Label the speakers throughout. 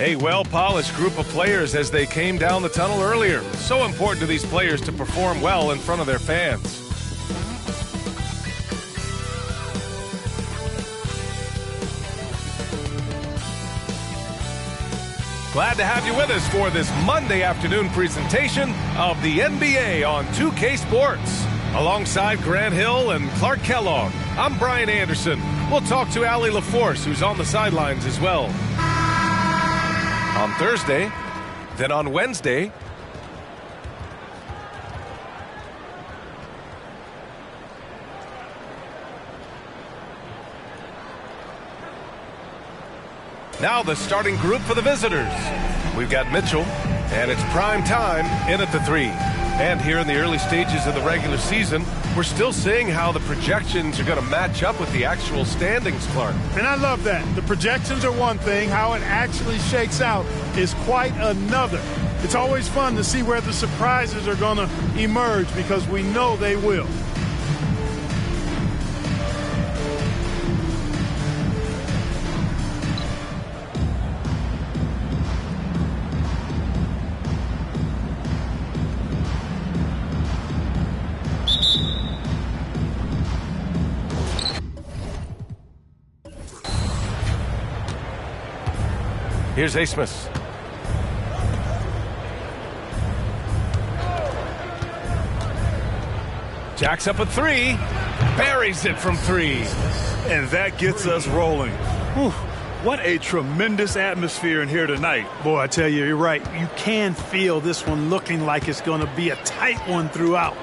Speaker 1: A well-polished group of players as they came down the tunnel earlier. So important to these players to perform well in front of their fans. Glad to have you with us for this Monday afternoon presentation of the NBA on 2K Sports. Alongside Grant Hill and Clark Kellogg, I'm Brian Anderson. We'll talk to Allie LaForce, who's on the sidelines as well. On Thursday, then on Wednesday, now the starting group for the visitors. We've got Mitchell, and it's prime time in at the 3. And here in the early stages of the regular season, we're still seeing how the projections are going to match up with the actual standings, Clark.
Speaker 2: And I love that. The projections are one thing. How it actually shakes out is quite another. It's always fun to see where the surprises are going to emerge because we know they will.
Speaker 1: Here's Asmus. Jacks up a 3. Buries it from 3.
Speaker 3: And that gets us rolling. Whew, what a tremendous atmosphere in here tonight.
Speaker 2: Boy, I tell you, you're right. You can feel this one looking like it's going to be a tight one throughout.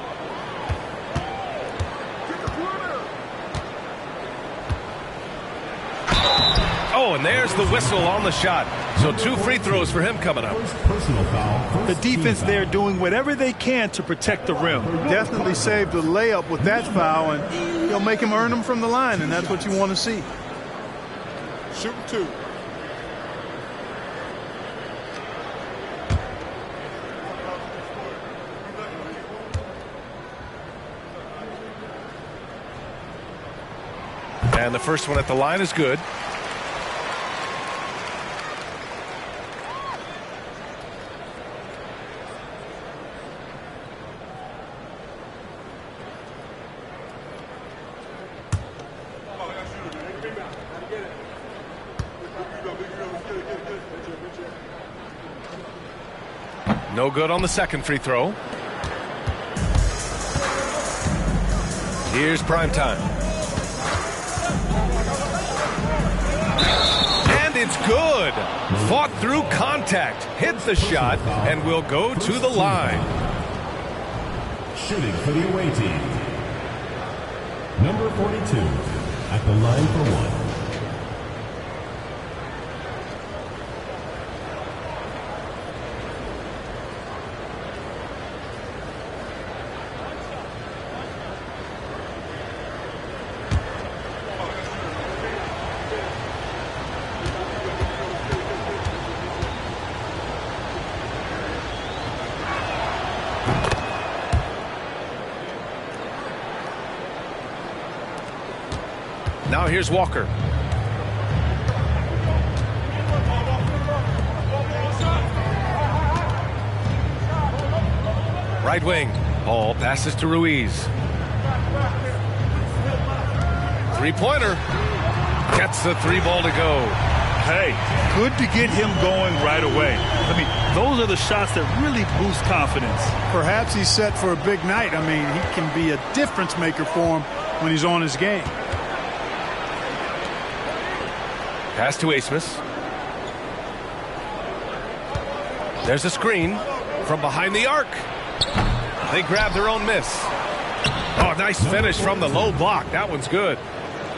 Speaker 1: Oh, and there's the whistle on the shot. So 2 free throws for him coming up.
Speaker 3: The defense there doing whatever they can to protect the rim.
Speaker 2: Definitely saved the layup with that foul, and he'll make him earn them from the line, and that's what you want to see. Shooting 2.
Speaker 1: And the first one at the line is good. No good on the second free throw. Here's prime time. And it's good. Fought through contact, hit the shot, and will go to the line.
Speaker 4: Shooting for the away team. Number 42 at the line for 1.
Speaker 1: Now here's Walker. Right wing. Ball passes to Ruiz. Three-pointer. Gets the 3 ball to go.
Speaker 3: Hey, good to get him going right away. I mean, those are the shots that really boost confidence.
Speaker 2: Perhaps he's set for a big night. I mean, he can be a difference maker for him when he's on his game.
Speaker 1: Pass to Asmus. There's a screen from behind the arc. They grab their own miss. Oh, nice finish from the low block. That one's good.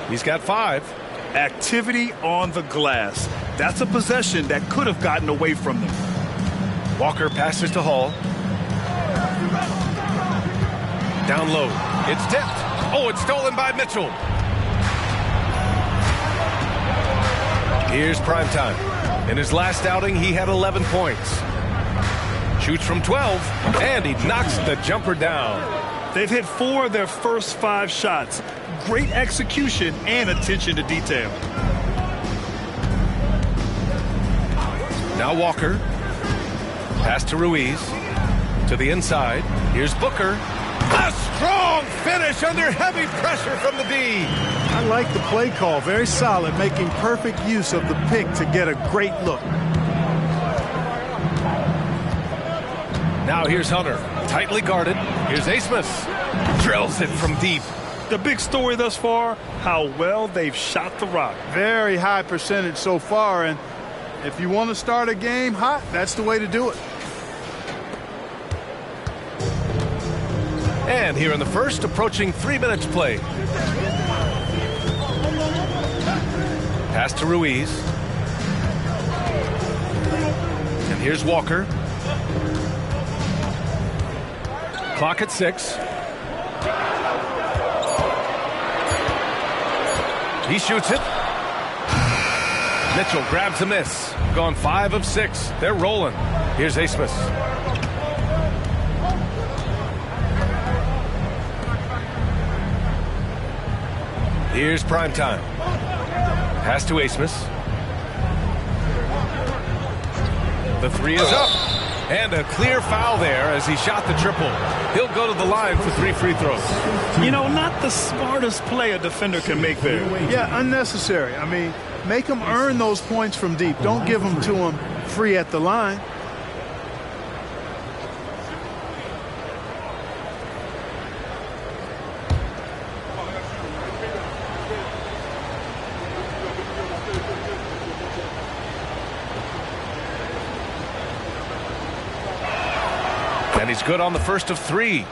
Speaker 1: He's got 5.
Speaker 3: Activity on the glass. That's a possession that could have gotten away from them.
Speaker 1: Walker passes to Hall. Down low. It's tipped. Oh, it's stolen by Mitchell. Here's prime time. In his last outing, he had 11 points. Shoots from 12, and he knocks the jumper down.
Speaker 3: They've hit 4 of their first 5 shots. Great execution and attention to detail.
Speaker 1: Now Walker. Pass to Ruiz. To the inside. Here's Booker. A strong finish under heavy pressure from the D.
Speaker 2: I like the play call. Very solid, making perfect use of the pick to get a great look.
Speaker 1: Now here's Hunter. Tightly guarded. Here's Asmus. Drills it from deep.
Speaker 3: The big story thus far, how well they've shot the rock.
Speaker 2: Very high percentage so far, and if you want to start a game hot, that's the way to do it.
Speaker 1: And here in the first, approaching 3 minutes played. Pass to Ruiz. And here's Walker. Clock at 6. He shoots it. Mitchell grabs a miss. Gone 5 of 6. They're rolling. Here's Asmus. Here's Primetime. Pass to Asmus. The 3 is up. And a clear foul there as he shot the triple. He'll go to the line for 3 free throws.
Speaker 3: You know, not the smartest play a defender can make there.
Speaker 2: Yeah, unnecessary. I mean, make them earn those points from deep. Don't give them to them free at the line.
Speaker 1: And he's good on the first of 3.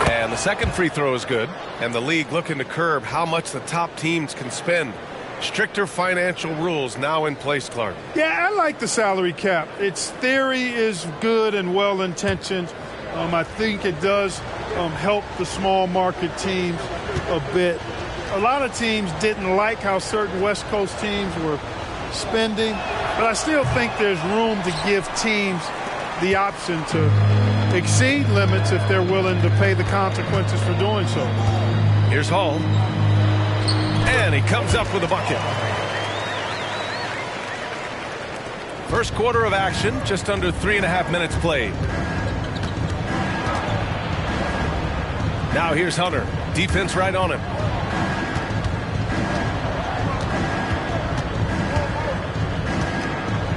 Speaker 1: And the second free throw is good. And the league looking to curb how much the top teams can spend. Stricter financial rules now in place, Clark.
Speaker 2: Yeah, I like the salary cap. Its theory is good and well-intentioned. I think it does help the small market teams a bit. A lot of teams didn't like how certain West Coast teams were spending, but I still think there's room to give teams the option to exceed limits if they're willing to pay the consequences for doing so.
Speaker 1: Here's Hall. And he comes up with a bucket. First quarter of action, just under 3.5 minutes played. Now here's Hunter. Defense right on him.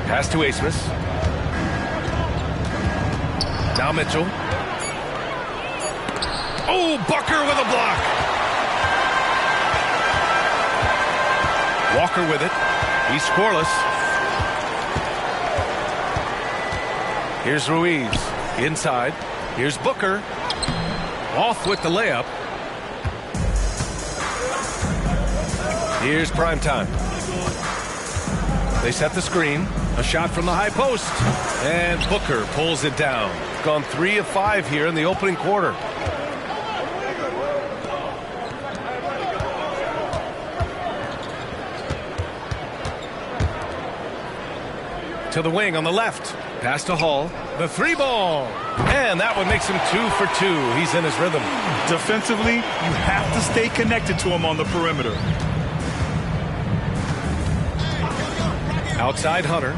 Speaker 1: Pass to Asmus. Now Mitchell. Oh, Booker with a block. Walker with it. He's scoreless. Here's Ruiz. Inside. Here's Booker. Off with the layup. Here's Primetime. They set the screen. A shot from the high post. And Booker pulls it down. Gone 3 of 5 here in the opening quarter. To the wing on the left. Pass to Hall. The 3 ball. And that one makes him 2 for 2. He's in his rhythm.
Speaker 3: Defensively, you have to stay connected to him on the perimeter.
Speaker 1: Outside Hunter.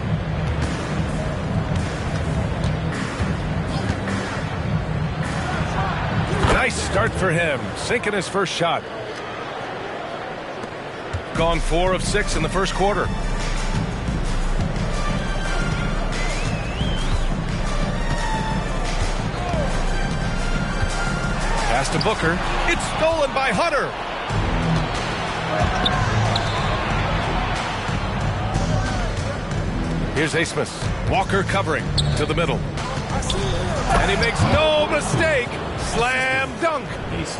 Speaker 1: Nice start for him. Sinking his first shot. Gone 4 of 6 in the first quarter. Pass to Booker. It's stolen by Hunter. Here's Asmus. Walker covering to the middle. And he makes no mistake. Slam dunk.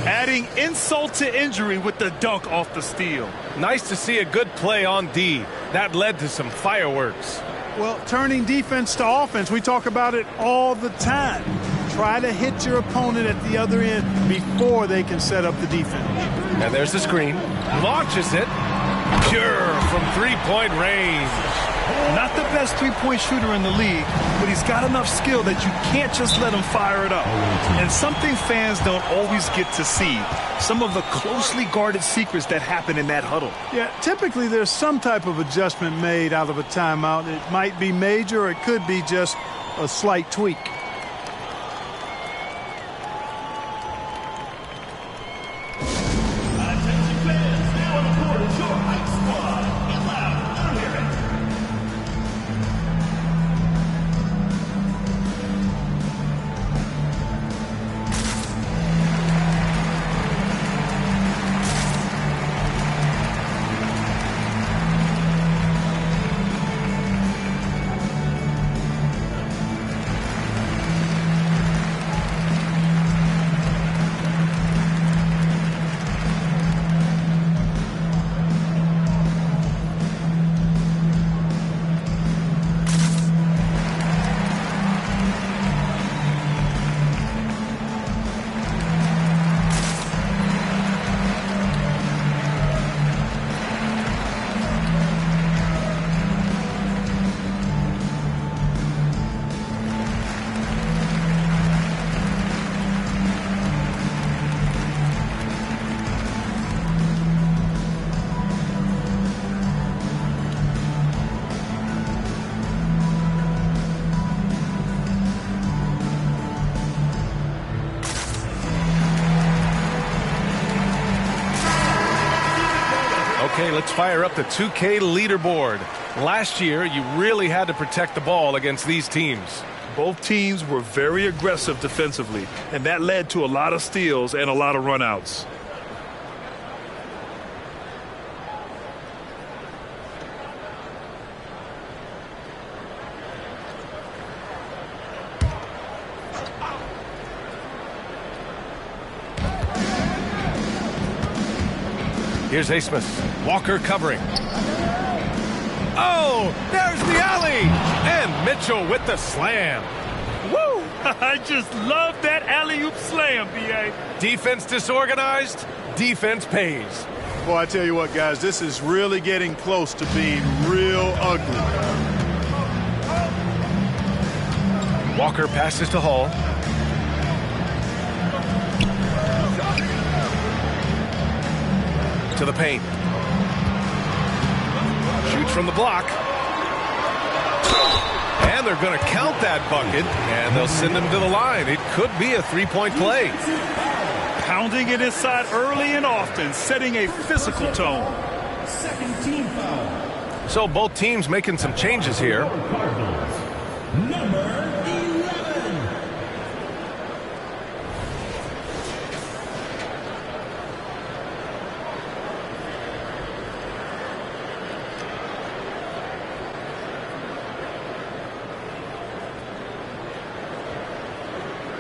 Speaker 3: Adding insult to injury with the dunk off the steal.
Speaker 1: Nice to see a good play on D. That led to some fireworks.
Speaker 2: Well, turning defense to offense, we talk about it all the time. Try to hit your opponent at the other end before they can set up the defense.
Speaker 1: And there's the screen. Launches it. Pure from three-point range.
Speaker 3: Not the best three-point shooter in the league, but he's got enough skill that you can't just let him fire it up. And something fans don't always get to see, some of the closely guarded secrets that happen in that huddle.
Speaker 2: Yeah, typically there's some type of adjustment made out of a timeout. It might be major or it could be just a slight tweak.
Speaker 1: Okay, let's fire up the 2K leaderboard. Last year, you really had to protect the ball against these teams.
Speaker 3: Both teams were very aggressive defensively, and that led to a lot of steals and a lot of runouts.
Speaker 1: Here's Asmus. Walker covering. Oh, there's the alley. And Mitchell with the slam.
Speaker 3: Woo! I just love that alley-oop slam, B.A.
Speaker 1: Defense disorganized, defense pays.
Speaker 2: Boy, I tell you what, guys, this is really getting close to being real ugly.
Speaker 1: Walker passes to Hall. To the paint. Shoots from the block. And they're going to count that bucket, and they'll send him to the line. It could be a three-point play.
Speaker 3: Pounding it inside early and often, setting a physical tone.
Speaker 4: Second team foul.
Speaker 1: So both teams making some changes here.
Speaker 4: Number 11.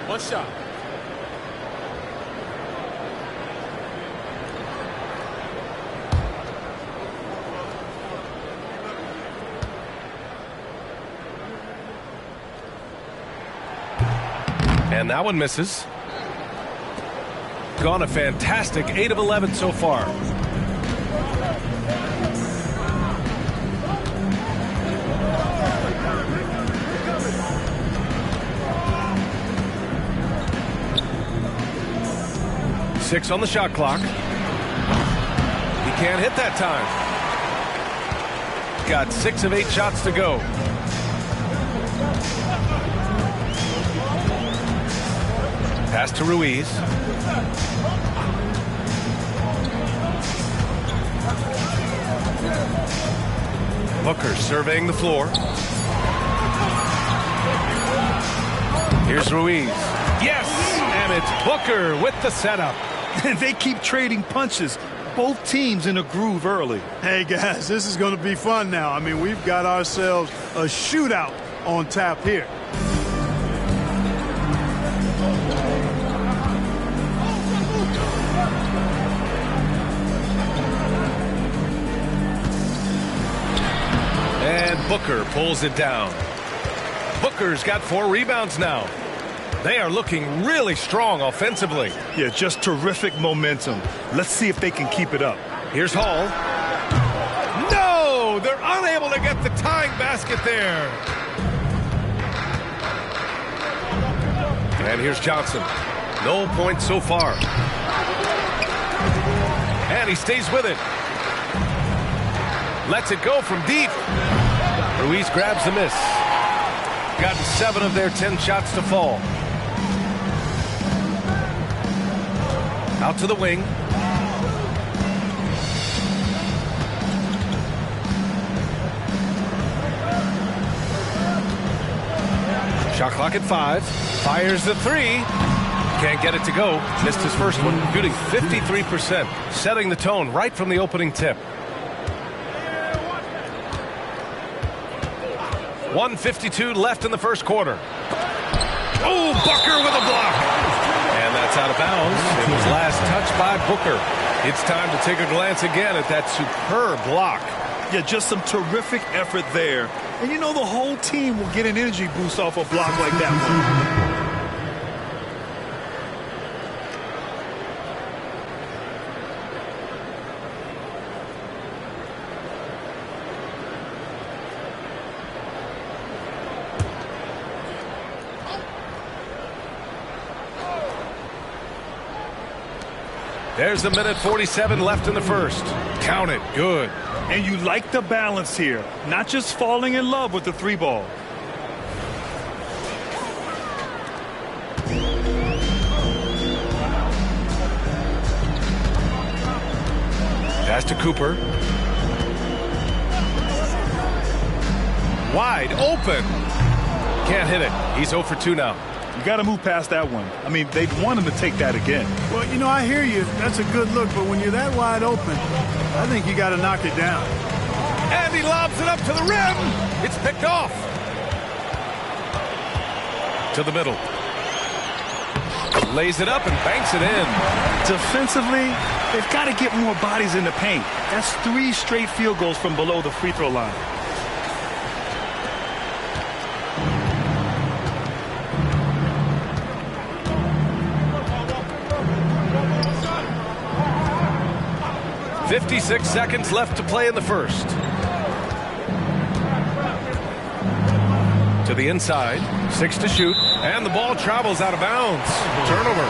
Speaker 1: One shot. And that one misses. Gone a fantastic 8 of 11 so far. Six on the shot clock. He can't hit that time. Got 6 of 8 shots to go. Pass to Ruiz. Booker surveying the floor. Here's Ruiz. Yes! And it's Booker with the setup.
Speaker 3: They keep trading punches. Both teams in a groove early.
Speaker 2: Hey, guys, this is going to be fun now. I mean, we've got ourselves a shootout on tap here.
Speaker 1: And Booker pulls it down. Booker's got 4 rebounds now. They are looking really strong offensively.
Speaker 3: Yeah, just terrific momentum. Let's see if they can keep it up.
Speaker 1: Here's Hall. Oh, they're unable to get the tying basket there. And here's Johnson. No points so far. And he stays with it. Lets it go from deep. Ruiz grabs the miss. Gotten 7 of their 10 shots to fall. Out to the wing. Shot clock at 5. Fires the 3. Can't get it to go. Missed his first one. Shooting 53%. Setting the tone right from the opening tip. 1:52 left in the first quarter. Oh, Booker with a block. And that's out of bounds. It was last touched by Booker. It's time to take a glance again at that superb block.
Speaker 3: Yeah, just some terrific effort there. And you know the whole team will get an energy boost off a block like that one.
Speaker 1: There's a minute 47 left in the first. Count it. Good.
Speaker 3: And you like the balance here. Not just falling in love with the 3 ball.
Speaker 1: Pass to Cooper. Wide open. Can't hit it. He's 0 for 2 now.
Speaker 3: You got to move past that one. I mean, they'd want him to take that again.
Speaker 2: Well, you know, I hear you. That's a good look, but when you're that wide open, I think you got to knock it down.
Speaker 1: And he lobs it up to the rim. It's picked off. To the middle. Lays it up and banks it in.
Speaker 3: Defensively, they've got to get more bodies in the paint. That's 3 straight field goals from below the free throw line.
Speaker 1: .56 seconds left to play in the first. To the inside, 6 to shoot, and the ball travels out of bounds. Turnover.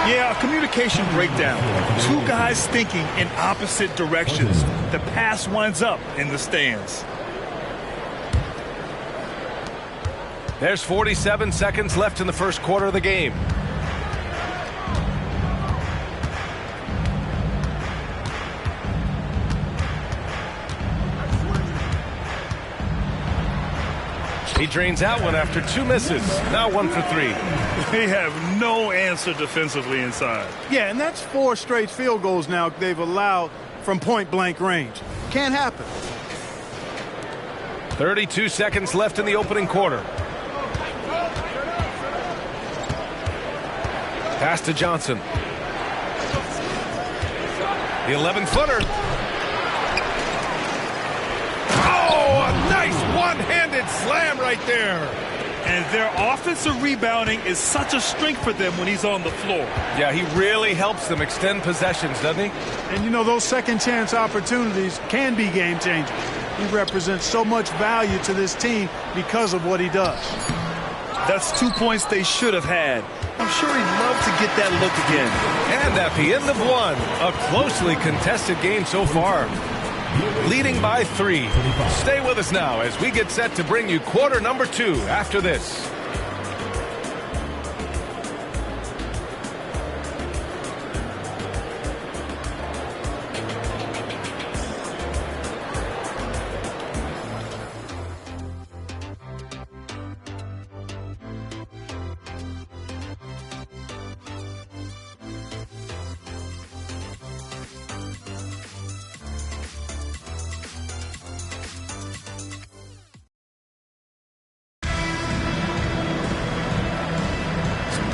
Speaker 3: Yeah, a communication breakdown. 2 guys thinking in opposite directions. The pass winds up in the stands.
Speaker 1: There's 47 seconds left in the first quarter of the game. He drains out one after 2 misses. Now 1 for 3.
Speaker 3: They have no answer defensively inside.
Speaker 2: Yeah, and that's 4 straight field goals now they've allowed from point-blank range. Can't happen.
Speaker 1: 32 seconds left in the opening quarter. Pass to Johnson. The 11-footer. Nice one-handed slam right there.
Speaker 3: And their offensive rebounding is such a strength for them when he's on the floor.
Speaker 1: Yeah, he really helps them extend possessions, doesn't he?
Speaker 2: And, you know, those second-chance opportunities can be game-changers. He represents so much value to this team because of what he does.
Speaker 3: That's 2 points they should have had. I'm sure he'd love to get that look again.
Speaker 1: And at the end of 1, a closely contested game so far. Leading by 3. Stay with us now as we get set to bring you quarter number 2 after this.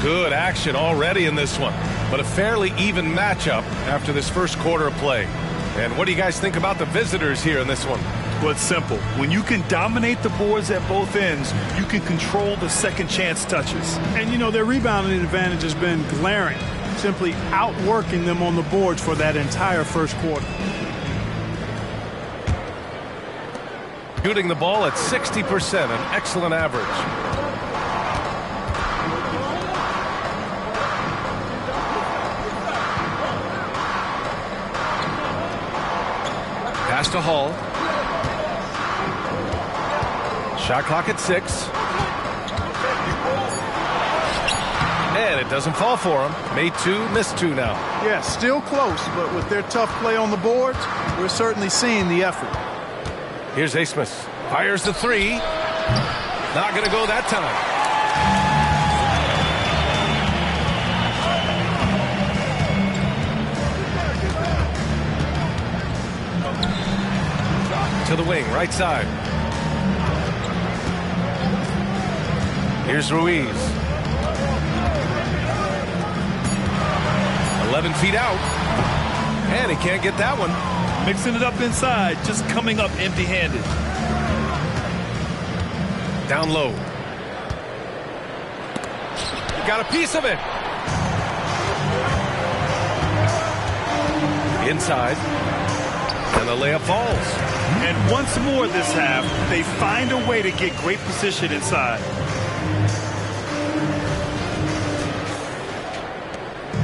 Speaker 1: Good action already in this one, but a fairly even matchup after this first quarter of play. And what do you guys think about the visitors here in this one?
Speaker 3: Well, it's simple. When you can dominate the boards at both ends, you can control the second chance touches.
Speaker 2: And, you know, their rebounding advantage has been glaring, simply outworking them on the boards for that entire first quarter.
Speaker 1: Shooting the ball at 60%, an excellent average. Pass to Hall. Shot clock at 6. And it doesn't fall for him. Made 2, missed 2 now.
Speaker 2: Yeah, still close, but with their tough play on the boards, we're certainly seeing the effort.
Speaker 1: Here's Asmus. Fires the 3. Not going to go that time. To the wing, right side. Here's Ruiz. 11 feet out. And he can't get that one.
Speaker 3: Mixing it up inside, just coming up empty-handed.
Speaker 1: Down low. Got a piece of it. Inside. And the layup falls.
Speaker 3: And once more this half, they find a way to get great position inside.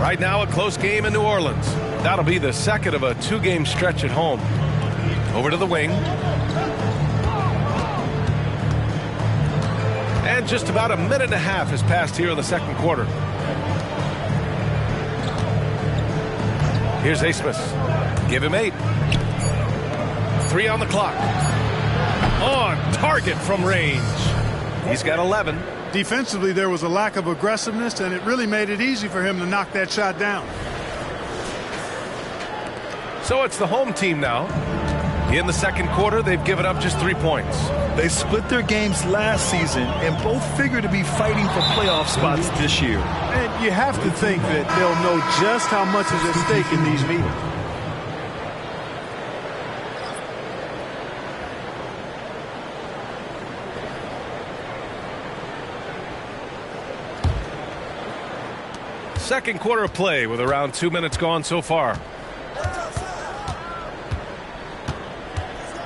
Speaker 1: Right now, a close game in New Orleans. That'll be the second of a 2-game stretch at home. Over to the wing. And just about a minute and a half has passed here in the second quarter. Here's Asmus. Give him 8. 3 on the clock. On target from range. He's got 11.
Speaker 2: Defensively, there was a lack of aggressiveness, and it really made it easy for him to knock that shot down.
Speaker 1: So it's the home team now. In the second quarter, they've given up just 3 points.
Speaker 3: They split their games last season and both figure to be fighting for playoff spots this year.
Speaker 2: And you have to think that they'll know just how much is at stake in these meetings.
Speaker 1: Second quarter of play with around 2 minutes gone so far.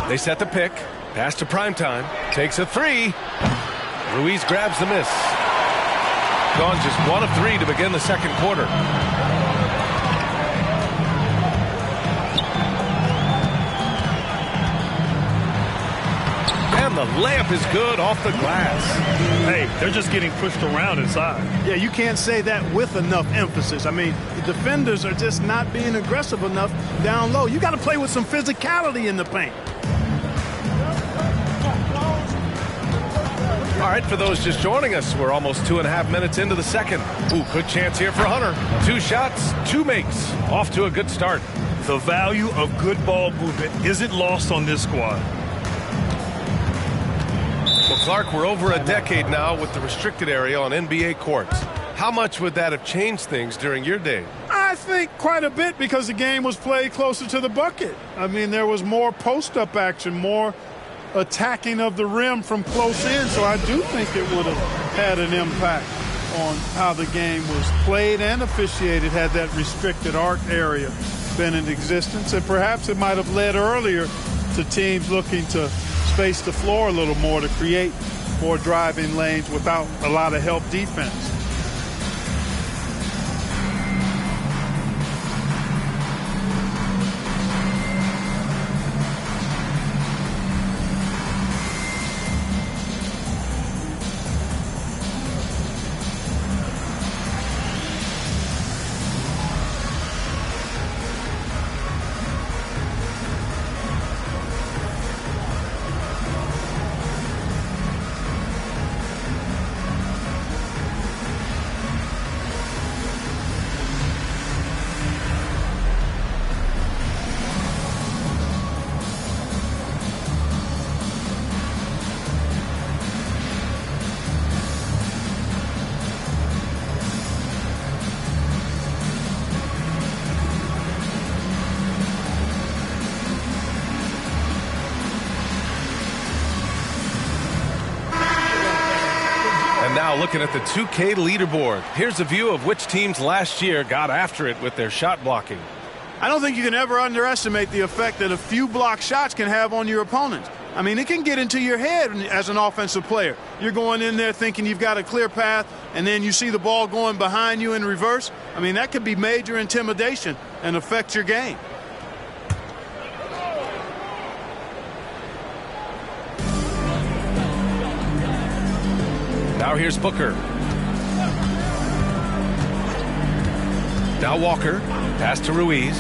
Speaker 1: They set the pick. Pass to Primetime. Takes a 3. Ruiz grabs the miss. Gone just 1 of 3 to begin the second quarter. And the layup is good off the glass.
Speaker 3: Hey, they're just getting pushed around inside.
Speaker 2: Yeah, you can't say that with enough emphasis. I mean, the defenders are just not being aggressive enough down low. You got to play with some physicality in the paint.
Speaker 1: All right, for those just joining us, we're almost 2.5 minutes into the second. Ooh, good chance here for Hunter. 2 shots, 2 makes. Off to a good start.
Speaker 3: The value of good ball movement isn't lost on this squad.
Speaker 1: Well, Clark, we're over a decade now with the restricted area on NBA courts. How much would that have changed things during your day?
Speaker 2: I think quite a bit because the game was played closer to the bucket. I mean, there was more post-up action, more attacking of the rim from close in, so I do think it would have had an impact on how the game was played and officiated had that restricted arc area been in existence. And perhaps it might have led earlier to teams looking to space the floor a little more to create more driving lanes without a lot of help defense.
Speaker 1: Now looking at the 2K leaderboard. Here's a view of which teams last year got after it with their shot blocking.
Speaker 2: I don't think you can ever underestimate the effect that a few block shots can have on your opponent. I mean, it can get into your head as an offensive player. You're going in there thinking you've got a clear path, and then you see the ball going behind you in reverse. I mean, that could be major intimidation and affect your game.
Speaker 1: Now here's Booker. Now Walker. Pass to Ruiz.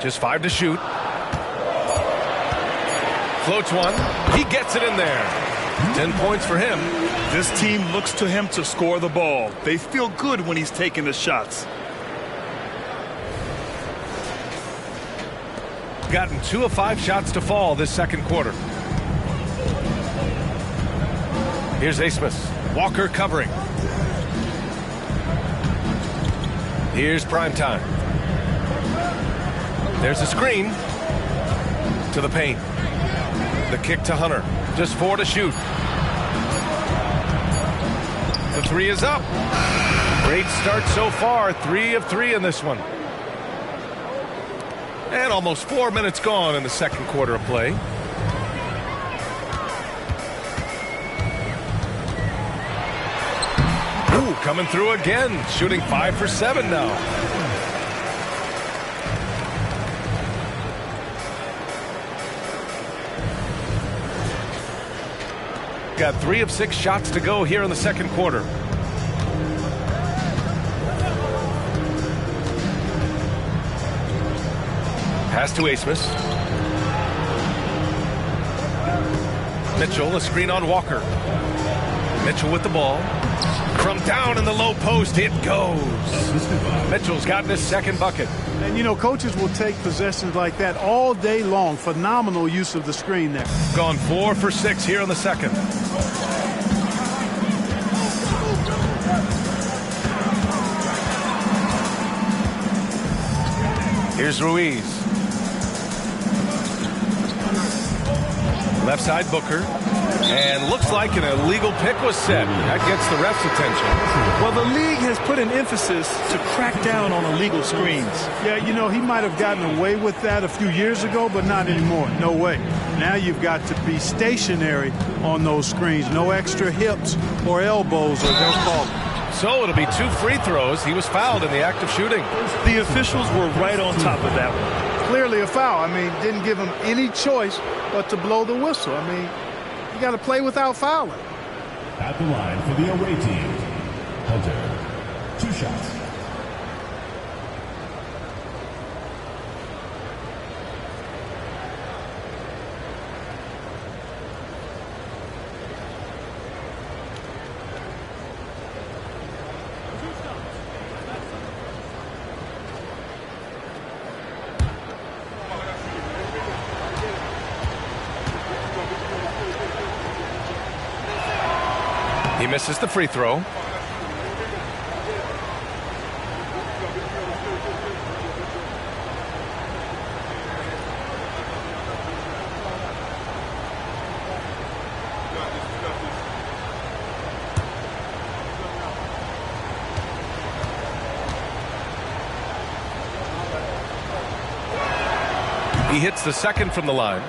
Speaker 1: Just 5 to shoot. Floats one. He gets it in there. 10 points for him.
Speaker 3: This team looks to him to score the ball. They feel good when he's taking the shots.
Speaker 1: Gotten 2 of 5 shots to fall this second quarter. Here's Asmus. Walker covering. Here's Primetime. There's a screen to the paint. The kick to Hunter. Just 4 to shoot. The 3 is up. Great start so far. 3 of 3 in this one. And almost 4 minutes gone in the second quarter of play. Ooh, coming through again. Shooting 5 for 7 now. Got 3 of 6 shots to go here in the second quarter. Pass to Asmus. Mitchell, a screen on Walker. Mitchell with the ball. From down in the low post, it goes. Mitchell's gotten his second bucket.
Speaker 2: And, you know, coaches will take possessions like that all day long. Phenomenal use of the screen there.
Speaker 1: Gone 4 for 6 here in the second. Here's Ruiz. Left side Booker. And looks like an illegal pick was set. That gets the ref's attention.
Speaker 3: Well, the league has put an emphasis to crack down on illegal screens.
Speaker 2: Yeah, you know, he might have gotten away with that a few years ago, but not anymore. No way. Now you've got to be stationary on those screens. No extra hips or elbows, or they'll call it.
Speaker 1: So it'll be 2 free throws. He was fouled in the act of shooting.
Speaker 3: The officials were right on top of that one.
Speaker 2: Clearly a foul. I mean, didn't give him any choice but to blow the whistle. I mean, you got to play without fouling.
Speaker 4: At the line for the away team, Hunter. 2 shots.
Speaker 1: He misses the free throw. He hits the second from the line.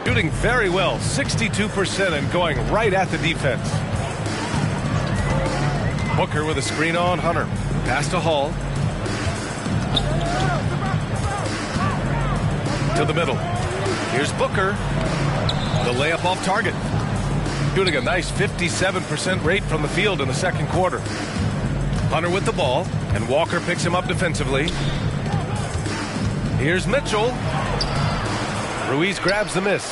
Speaker 1: Shooting very well, 62%, and going right at the defense. Booker with a screen on Hunter. Pass to Hall. To the middle. Here's Booker. The layup off target. Shooting a nice 57% rate from the field in the second quarter. Hunter with the ball, and Walker picks him up defensively. Here's Mitchell. Ruiz grabs the miss.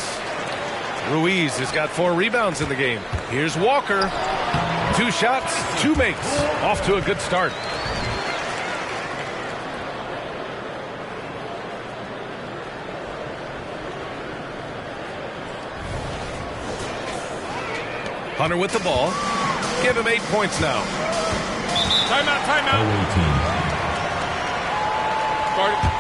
Speaker 1: Ruiz has got 4 rebounds in the game. Here's Walker. 2 shots, 2 makes. Off to a good start. Hunter with the ball. Give him 8 points now.
Speaker 5: Timeout, timeout.
Speaker 4: Away team.
Speaker 5: Guard.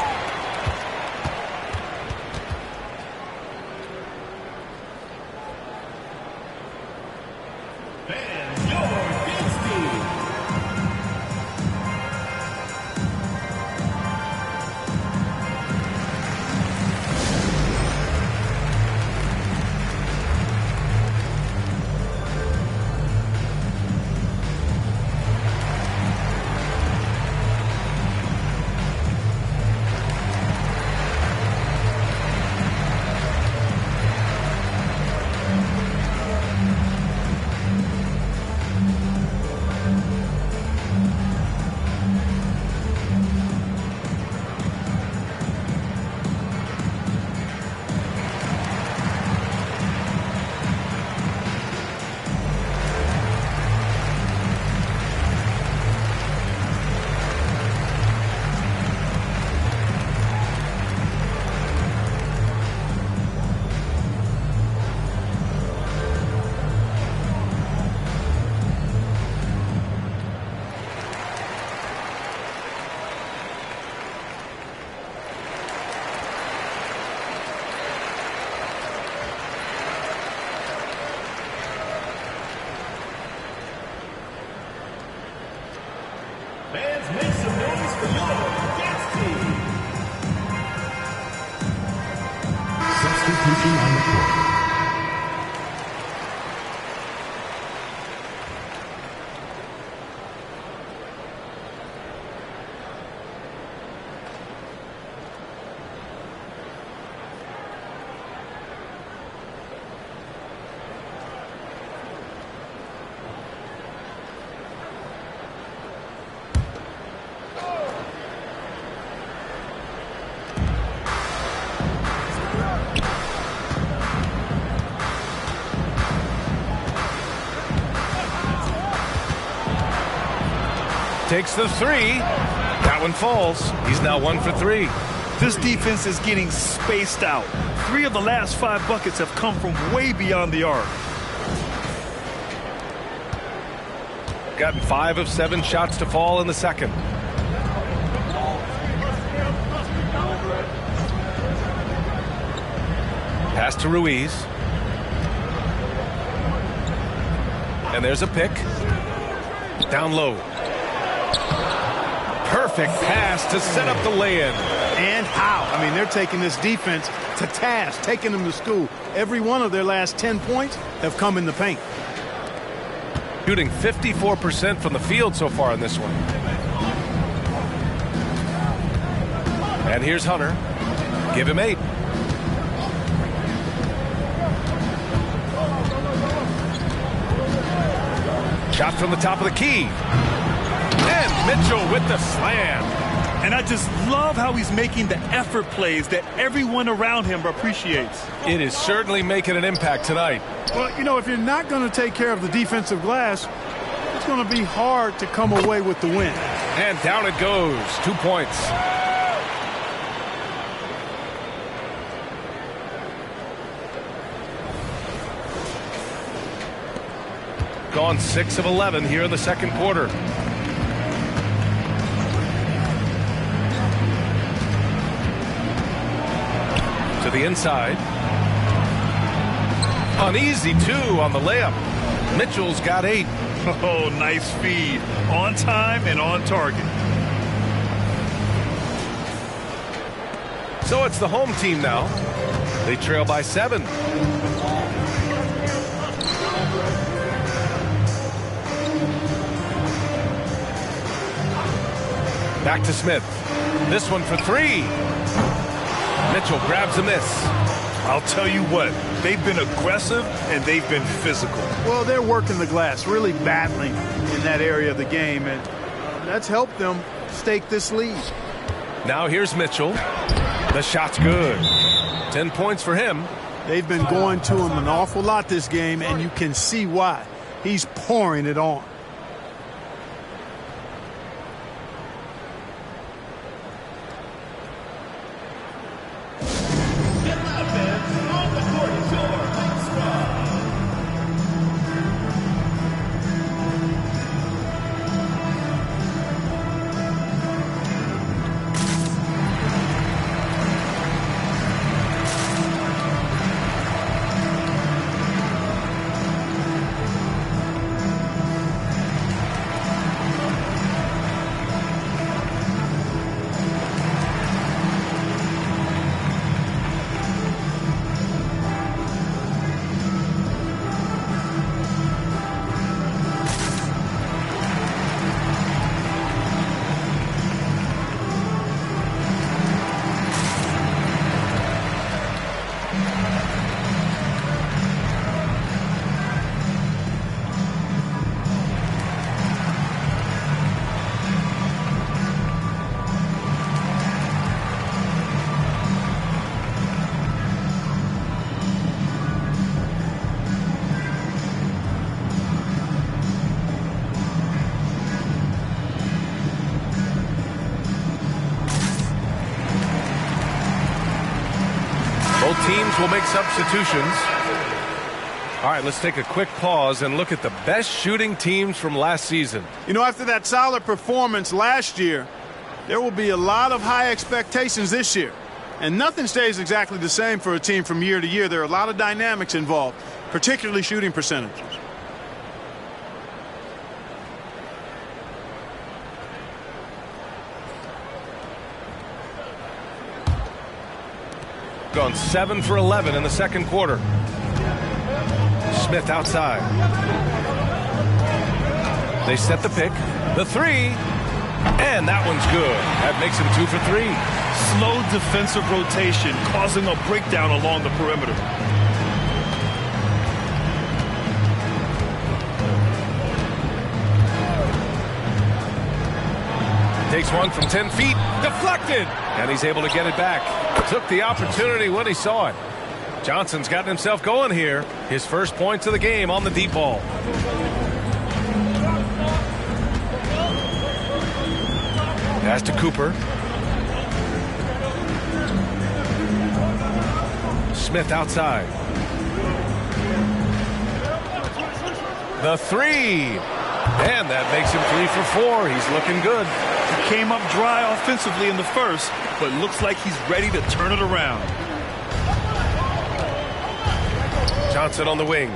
Speaker 4: Substitution on the court.
Speaker 1: Takes the three. That one falls. He's now 1 for 3.
Speaker 3: This defense is getting spaced out. 3 of the last 5 buckets have come from way beyond the arc.
Speaker 1: Gotten 5 of 7 shots to fall in the second. Pass to Ruiz. And there's a pick. Down low. Perfect pass to set up the lay-in.
Speaker 2: And how? I mean, they're taking this defense to task, taking them to school. Every one of their last 10 points have come in the paint.
Speaker 1: Shooting 54% from the field so far in this one. And here's Hunter. Give him 8. Shot from the top of the key. And Mitchell with the slam.
Speaker 3: And I just love how he's making the effort plays that everyone around him appreciates.
Speaker 1: It is certainly making an impact tonight.
Speaker 2: Well, you know, if you're not going to take care of the defensive glass, it's going to be hard to come away with the win.
Speaker 1: And down it goes. 2 points. Gone 6 of 11 here in the second quarter. To the inside. Uneasy 2 on the layup. Mitchell's got 8.
Speaker 3: Oh, nice feed. On time and on target.
Speaker 1: So it's the home team now. They trail by 7. Back to Smith. This one for 3. Mitchell grabs a miss.
Speaker 3: I'll tell you what, they've been aggressive and they've been physical.
Speaker 2: Well, they're working the glass, really battling in that area of the game, and that's helped them stake this lead.
Speaker 1: Now here's Mitchell. The shot's good. 10 points for him.
Speaker 2: They've been going to him an awful lot this game, and you can see why. He's pouring it on.
Speaker 1: Both teams will make substitutions. All right, let's take a quick pause and look at the best shooting teams from last season.
Speaker 2: You know, after that solid performance last year, there will be a lot of high expectations this year. And nothing stays exactly the same for a team from year to year. There are a lot of dynamics involved, particularly shooting percentages.
Speaker 1: gone 7 for 11 in the second quarter. Smith outside. They set the pick. The three. And that one's good. That makes him 2 for 3.
Speaker 3: Slow defensive rotation causing a breakdown along the perimeter.
Speaker 1: Takes one from 10 feet. Deflected. And he's able to get it back. Took the opportunity when he saw it. Johnson's gotten himself going here. His first points of the game on the deep ball. Pass to Cooper. Smith outside. The three. And that makes him 3 for 4. He's looking good.
Speaker 3: He came up dry offensively in the first, but looks like he's ready to turn it around.
Speaker 1: Johnson on the wing.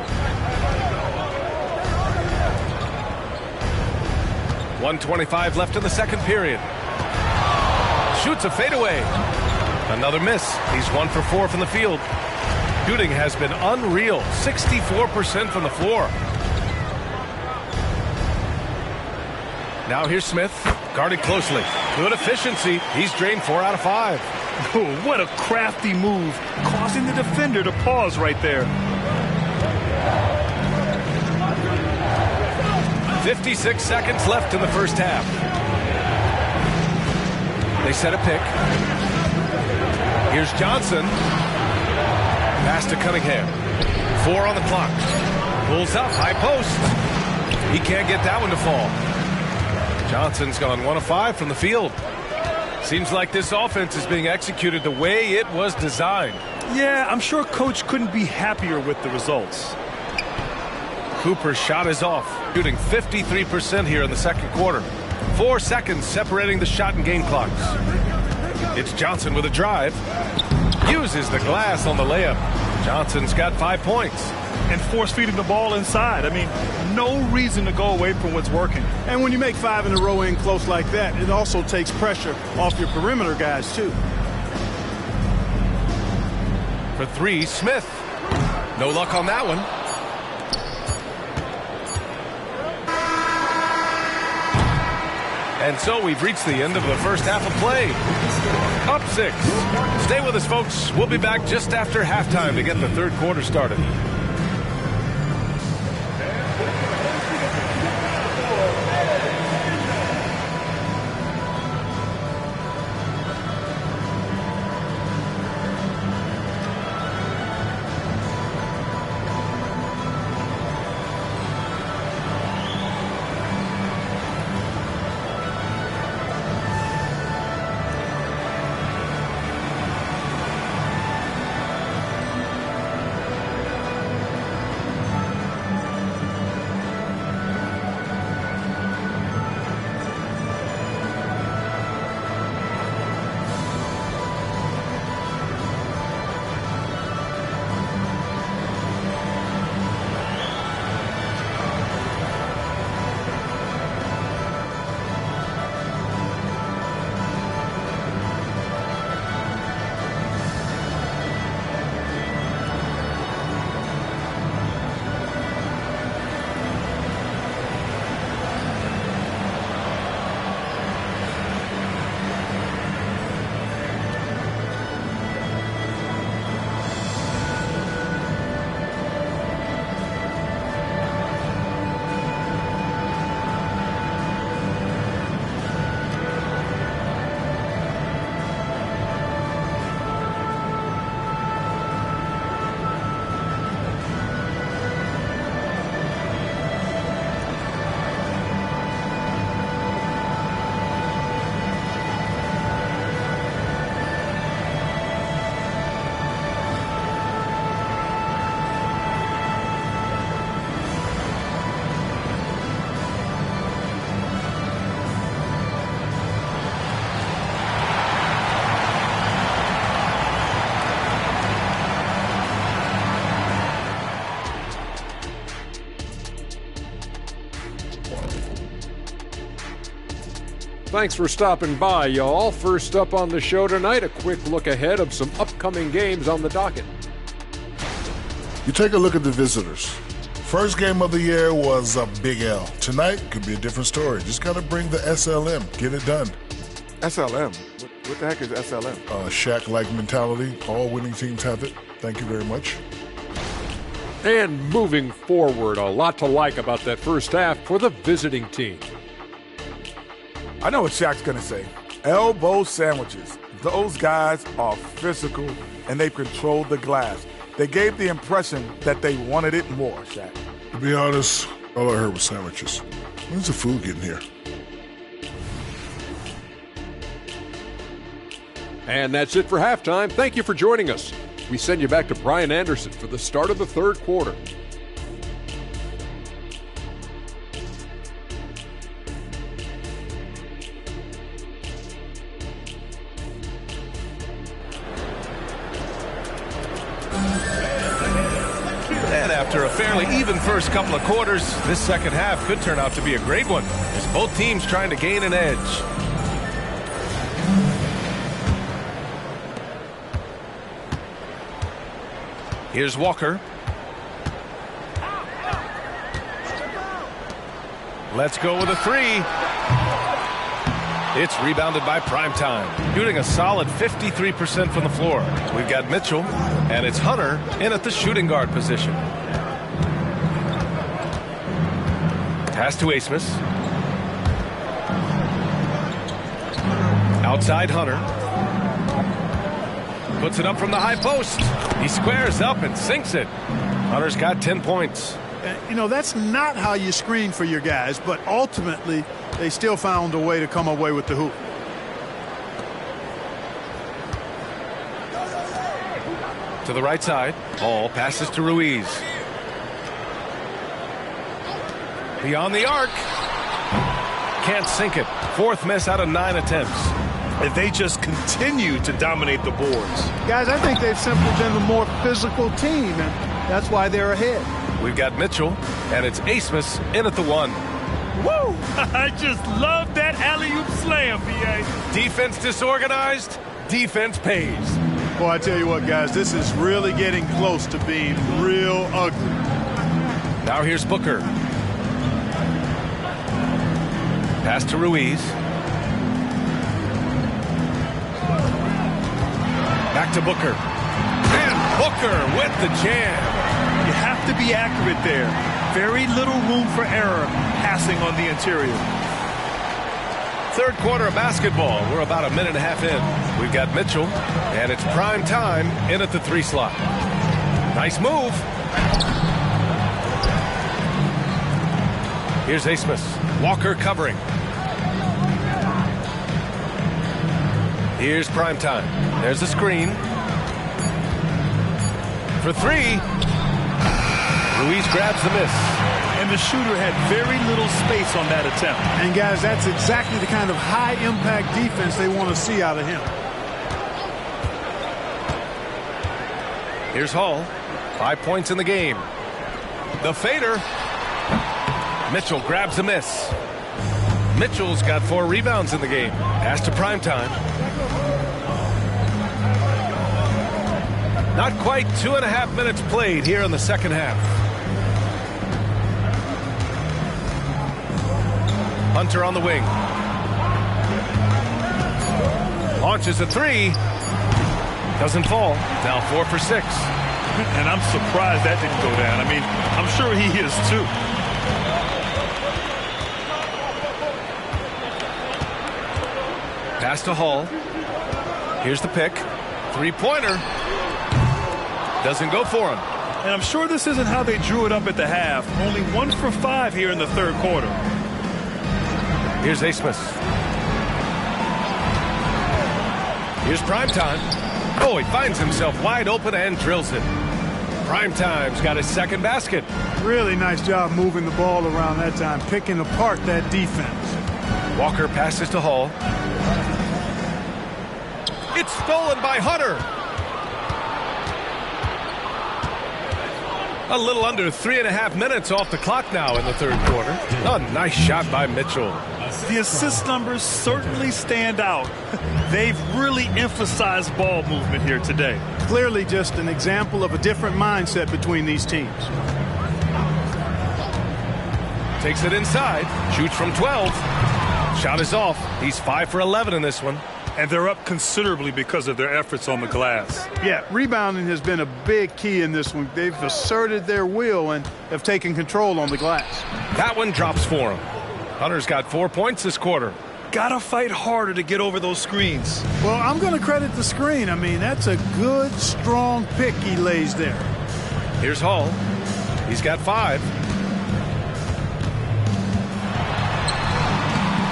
Speaker 1: 1:25 left in the second period. Shoots a fadeaway. Another miss. He's 1 for 4 from the field. Shooting has been unreal. 64% from the floor. Now here's Smith. Guarded closely. Good efficiency. He's drained 4 out of 5.
Speaker 3: Oh, what a crafty move, causing the defender to pause right there.
Speaker 1: 56 seconds left in the first half. They set a pick. Here's Johnson. Pass to Cunningham. 4 on the clock. Pulls up, high post. He can't get that one to fall. Johnson's gone 1 of 5 from the field. Seems like this offense is being executed the way it was designed.
Speaker 3: Yeah, I'm sure Coach couldn't be happier with the results.
Speaker 1: Cooper's shot is off, shooting 53% here in the second quarter. 4 seconds separating the shot and game clocks. It's Johnson with a drive. Uses the glass on the layup. Johnson's got 5 points.
Speaker 3: And force feeding the ball inside. I mean, no reason to go away from what's working.
Speaker 2: And when you make 5 in a row in close like that, it also takes pressure off your perimeter guys, too.
Speaker 1: For 3, Smith. No luck on that one. And so we've reached the end of the first half of play. Up 6. Stay with us, folks. We'll be back just after halftime to get the third quarter started.
Speaker 6: Thanks for stopping by, y'all. First up on the show tonight, a quick look ahead of some upcoming games on the docket.
Speaker 7: You take a look at the visitors. First game of the year was a big L. Tonight could be a different story. Just got to bring the SLM. Get it done.
Speaker 8: SLM? What the heck is SLM?
Speaker 7: Shaq-like mentality. All winning teams have it. Thank you very much.
Speaker 6: And moving forward, a lot to like about that first half for the visiting team.
Speaker 8: I know what Shaq's going to say. Elbow sandwiches. Those guys are physical, and they've controlled the glass. They gave the impression that they wanted it more, Shaq.
Speaker 7: To be honest, all I heard was sandwiches. When's the food getting here?
Speaker 6: And that's it for halftime. Thank you for joining us. We send you back to Brian Anderson for the start of the third quarter.
Speaker 1: And after a fairly even first couple of quarters, this second half could turn out to be a great one, as both teams trying to gain an edge. Here's Walker. Let's go with a three. It's rebounded by Primetime, shooting a solid 53% from the floor. We've got Mitchell, and it's Hunter in at the shooting guard position. Pass to Asmus. Outside Hunter. Puts it up from the high post. He squares up and sinks it. Hunter's got 10 points.
Speaker 2: You know, that's not how you screen for your guys, but ultimately they still found a way to come away with the hoop.
Speaker 1: To the right side. Ball passes to Ruiz. Beyond the arc. Can't sink it. Fourth miss out of 9 attempts.
Speaker 3: And they just continue to dominate the boards.
Speaker 2: Guys, I think they've simply been the more physical team, and that's why they're ahead.
Speaker 1: We've got Mitchell, and it's Asmus in at the one.
Speaker 3: Woo! I just love that alley-oop slam, B.A.
Speaker 1: Defense disorganized, defense pays.
Speaker 2: Boy, I tell you what, guys, this is really getting close to being real ugly.
Speaker 1: Now here's Booker. Pass to Ruiz. Back to Booker. And Booker with the jam.
Speaker 3: You have to be accurate there. Very little room for error passing on the interior.
Speaker 1: Third quarter of basketball. We're about a minute and a half in. We've got Mitchell, and it's prime time in at the 3 slot. Nice move. Here's Asmus. Walker covering. Here's prime time. There's the screen. For 3. Ruiz grabs the miss.
Speaker 3: And the shooter had very little space on that attempt.
Speaker 2: And, guys, that's exactly the kind of high-impact defense they want to see out of him.
Speaker 1: Here's Hall. 5 points in the game. The fader. Mitchell grabs the miss. Mitchell's got 4 rebounds in the game. Pass to Primetime. Not quite 2.5 minutes played here in the second half. Hunter on the wing. Launches a 3. Doesn't fall. Now 4 for 6.
Speaker 3: And I'm surprised that didn't go down. I mean, I'm sure he is too.
Speaker 1: Pass to Hall. Here's the pick. 3-pointer. Doesn't go for him.
Speaker 3: And I'm sure this isn't how they drew it up at the half. Only 1 for 5 here in the third quarter.
Speaker 1: Here's Asmus. Here's Primetime. Oh, he finds himself wide open and drills it. Primetime's got his second basket.
Speaker 2: Really nice job moving the ball around that time, picking apart that defense.
Speaker 1: Walker passes to Hall. It's stolen by Hunter. A little under 3.5 minutes off the clock now in the third quarter. A nice shot by Mitchell.
Speaker 3: The assist numbers certainly stand out. They've really emphasized ball movement here today.
Speaker 2: Clearly just an example of a different mindset between these teams.
Speaker 1: Takes it inside. Shoots from 12. Shot is off. He's 5 for 11 in this one.
Speaker 3: And they're up considerably because of their efforts on the glass.
Speaker 2: Yeah, rebounding has been a big key in this one. They've asserted their will and have taken control on the glass.
Speaker 1: That one drops for him. Hunter's got 4 points this quarter.
Speaker 3: Gotta fight harder to get over those screens.
Speaker 2: Well, I'm going to credit the screen. I mean, that's a good, strong pick he lays there.
Speaker 1: Here's Hall. He's got 5.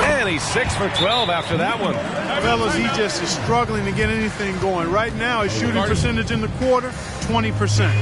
Speaker 1: And he's 6 for 12 after that one.
Speaker 2: Fellas, he just is struggling to get anything going. Right now, his shooting percentage in the quarter, 20%.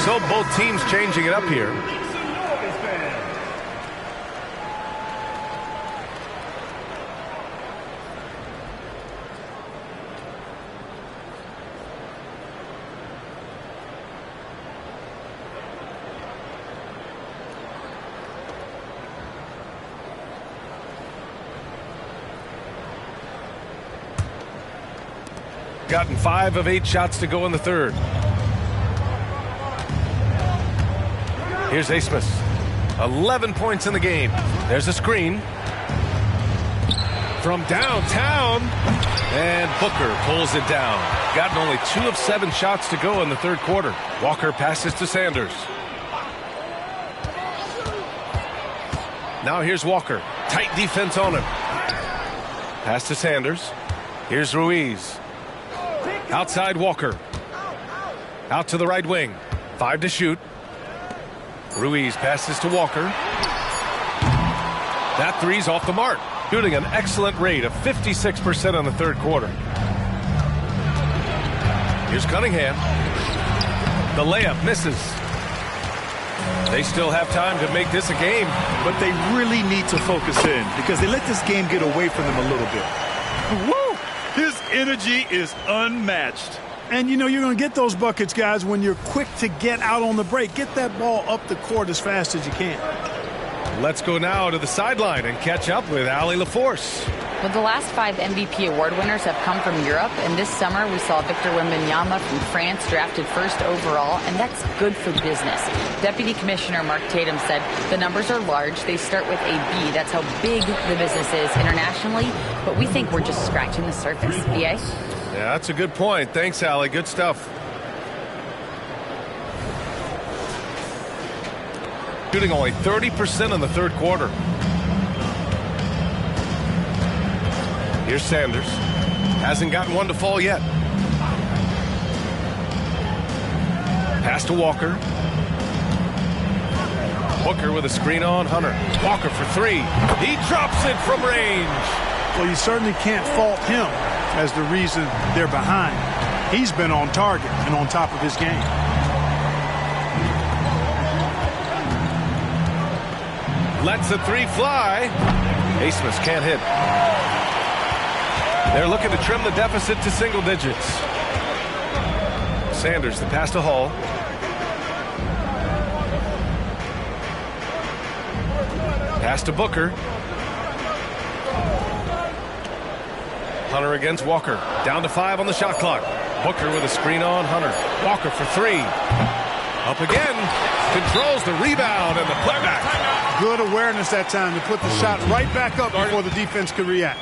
Speaker 1: So both teams changing it up here. Gotten 5 of 8 shots to go in the third. Here's Asmus. 11 points in the game. There's a screen. From downtown. And Booker pulls it down. Gotten only 2 of 7 shots to go in the third quarter. Walker passes to Sanders. Now here's Walker. Tight defense on him. Pass to Sanders. Here's Ruiz. Outside Walker. Out to the right wing. 5 to shoot. Ruiz passes to Walker. That three's off the mark. Shooting an excellent rate of 56% in the third quarter. Here's Cunningham. The layup misses. They still have time to make this a game.
Speaker 3: But they really need to focus in because they let this game get away from them a little bit. Woo! His energy is unmatched.
Speaker 2: And, you know, you're going to get those buckets, guys, when you're quick to get out on the break. Get that ball up the court as fast as you can.
Speaker 1: Let's go now to the sideline and catch up with Allie LaForce.
Speaker 9: Well, the last 5 MVP award winners have come from Europe, and this summer we saw Victor Wembanyama from France drafted first overall, and that's good for business. Deputy Commissioner Mark Tatum said the numbers are large. They start with a B. That's how big the business is internationally, but we think we're just scratching the surface. BA?
Speaker 1: Yeah, that's a good point. Thanks, Allie. Good stuff. Shooting only 30% in the third quarter. Here's Sanders. Hasn't gotten one to fall yet. Pass to Walker. Booker with a screen on Hunter. Walker for 3. He drops it from range.
Speaker 2: Well, you certainly can't fault him as the reason they're behind. He's been on target and on top of his game.
Speaker 1: Lets the 3 fly. Asmus can't hit. They're looking to trim the deficit to single digits. Sanders, the pass to Hall. Pass to Booker. Hunter against Walker. Down to 5 on the shot clock. Booker with a screen on Hunter. Walker for 3. Up again. Controls the rebound and the putback.
Speaker 2: Good awareness that time to put the shot right back up before the defense could react.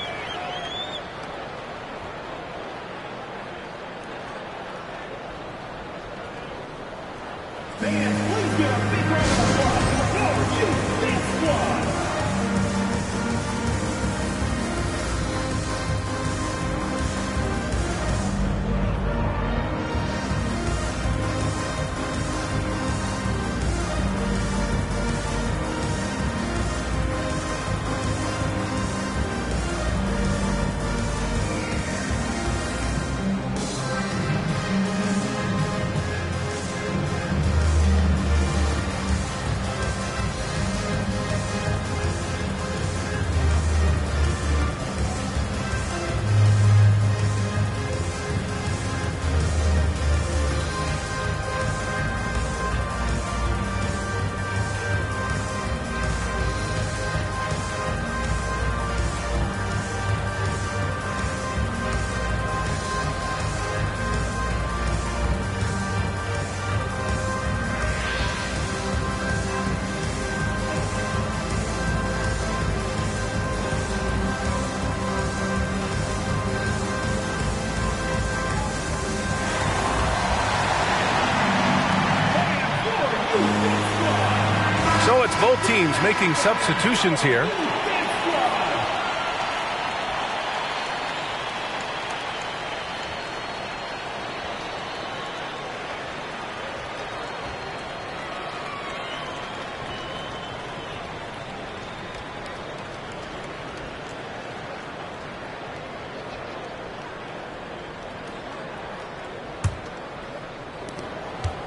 Speaker 1: So it's both teams making substitutions here.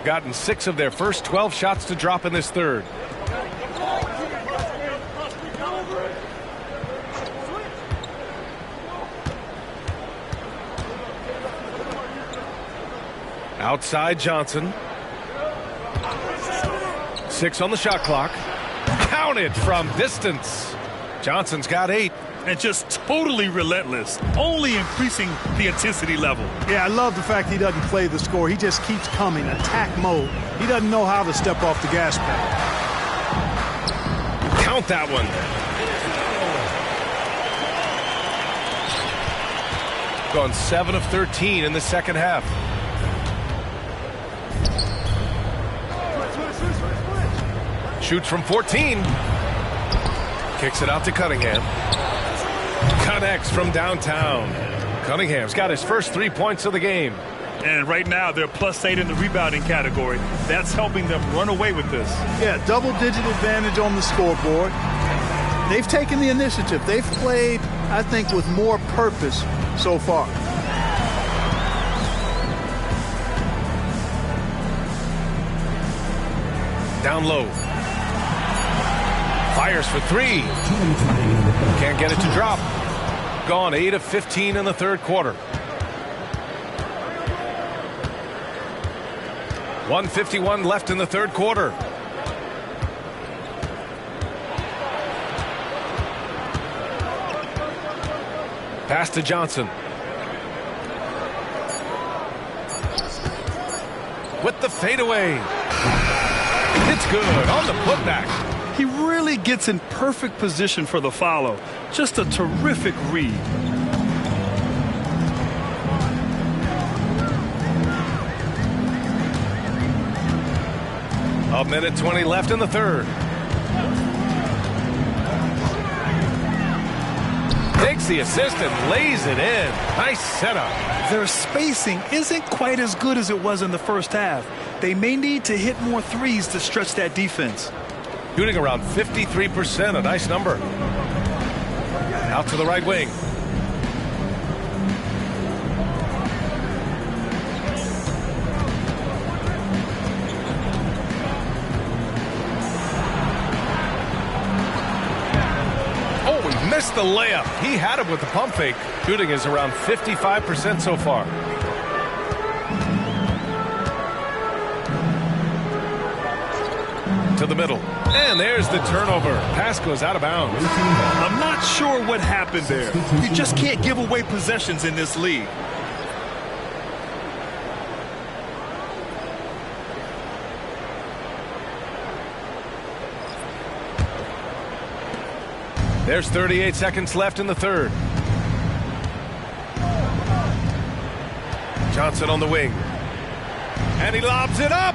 Speaker 1: Gotten 6 of their first 12 shots to drop in this third. Outside Johnson. 6 on the shot clock. Counted from distance. Johnson's got 8.
Speaker 3: And just totally relentless, only increasing the intensity level.
Speaker 2: Yeah, I love the fact he doesn't play the score. He just keeps coming, attack mode. He doesn't know how to step off the gas pedal.
Speaker 1: Count that one. Gone 7 of 13 in the second half. Shoots from 14. Kicks it out to Cunningham. Connects from downtown. Cunningham's got his first 3 points of the game.
Speaker 3: And right now they're +8 in the rebounding category. That's helping them run away with this.
Speaker 2: Yeah, double-digit advantage on the scoreboard. They've taken the initiative. They've played, I think, with more purpose so far.
Speaker 1: Down low. Fires for 3. Can't get it to drop. Gone 8 of 15 in the third quarter. 1:51 left in the third quarter. Pass to Johnson. With the fadeaway. It's good on the putback.
Speaker 3: He really gets in perfect position for the follow. Just a terrific read.
Speaker 1: A minute 20 left in the third. Takes the assist and lays it in. Nice setup.
Speaker 3: Their spacing isn't quite as good as it was in the first half. They may need to hit more threes to stretch that defense.
Speaker 1: Shooting around 53%, a nice number. Out to the right wing. Oh, he missed the layup. He had it with the pump fake. Shooting is around 55% so far. To the middle. And there's the turnover. Pass goes out of bounds.
Speaker 3: I'm not sure what happened there. You just can't give away possessions in this league.
Speaker 1: There's 38 seconds left in the third. Johnson on the wing. And he lobs it up.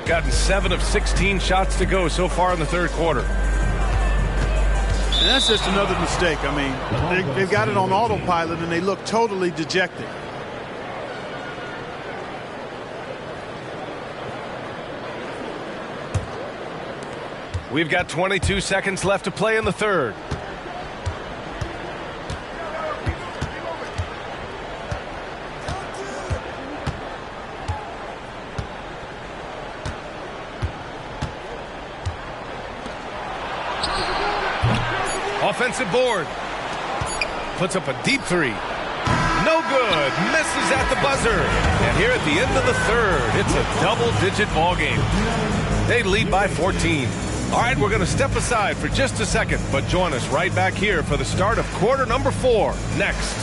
Speaker 1: Gotten 7 of 16 shots to go so far in the third quarter.
Speaker 2: And that's just another mistake. I mean, they've got it on autopilot, and they look totally dejected.
Speaker 1: We've got 22 seconds left to play in the third. Offensive board. Puts up a deep three. No good. Misses at the buzzer. And here at the end of the third, it's a double-digit ball game. They lead by 14. All right, we're going to step aside for just a second, but join us right back here for the start of quarter number 4 next.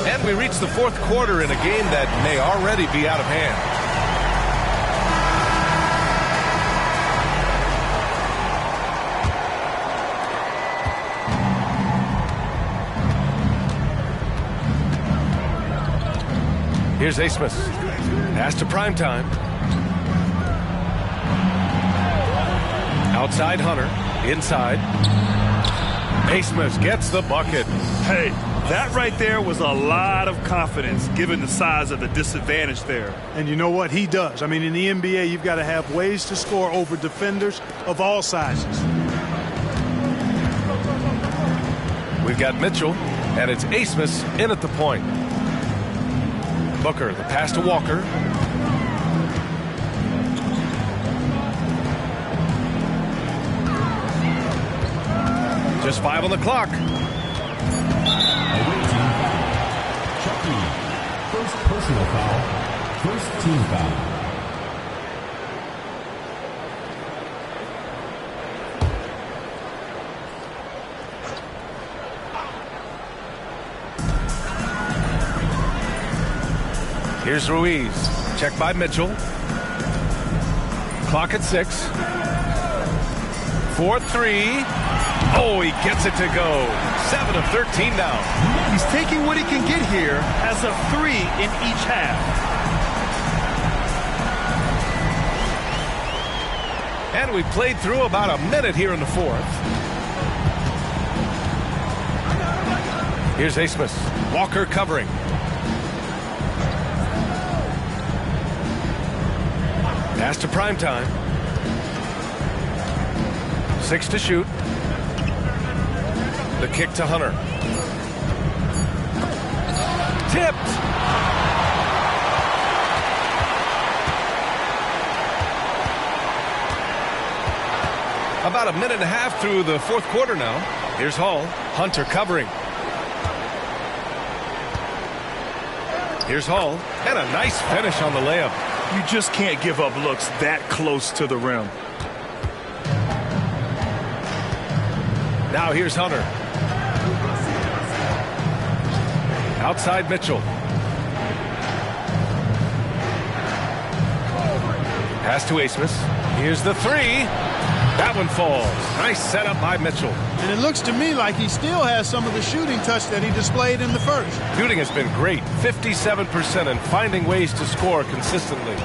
Speaker 1: And we reach the fourth quarter in a game that may already be out of hand. Here's Asmus. Pass to primetime. Outside Hunter. Inside. Asmus gets the bucket.
Speaker 3: Hey, that right there was a lot of confidence given the size of the disadvantage there.
Speaker 2: And you know what? He does. I mean, in the NBA, you've got to have ways to score over defenders of all sizes.
Speaker 1: We've got Mitchell, and it's Asmus in at the point. Booker, the pass to Walker. Just 5 on the clock.
Speaker 4: First personal foul, first team foul.
Speaker 1: Here's Ruiz. Check by Mitchell. Clock at 6. 4-3. Oh, he gets it to go. 7 of 13 now.
Speaker 3: He's taking what he can get here as a 3 in each half.
Speaker 1: And we played through about a minute here in the fourth. Here's Asmus. Walker covering. Pass to primetime. 6 to shoot. The kick to Hunter. Tipped. About a minute and a half through the fourth quarter now. Here's Hall. Hunter covering. Here's Hall. And a nice finish on the layup.
Speaker 3: You just can't give up looks that close to the rim.
Speaker 1: Now here's Hunter. Outside Mitchell. Pass to Asmus. Here's the 3. That one falls. Nice setup by Mitchell.
Speaker 2: And it looks to me like he still has some of the shooting touch that he displayed in the first.
Speaker 1: Shooting has been great, 57%, and finding ways to score consistently.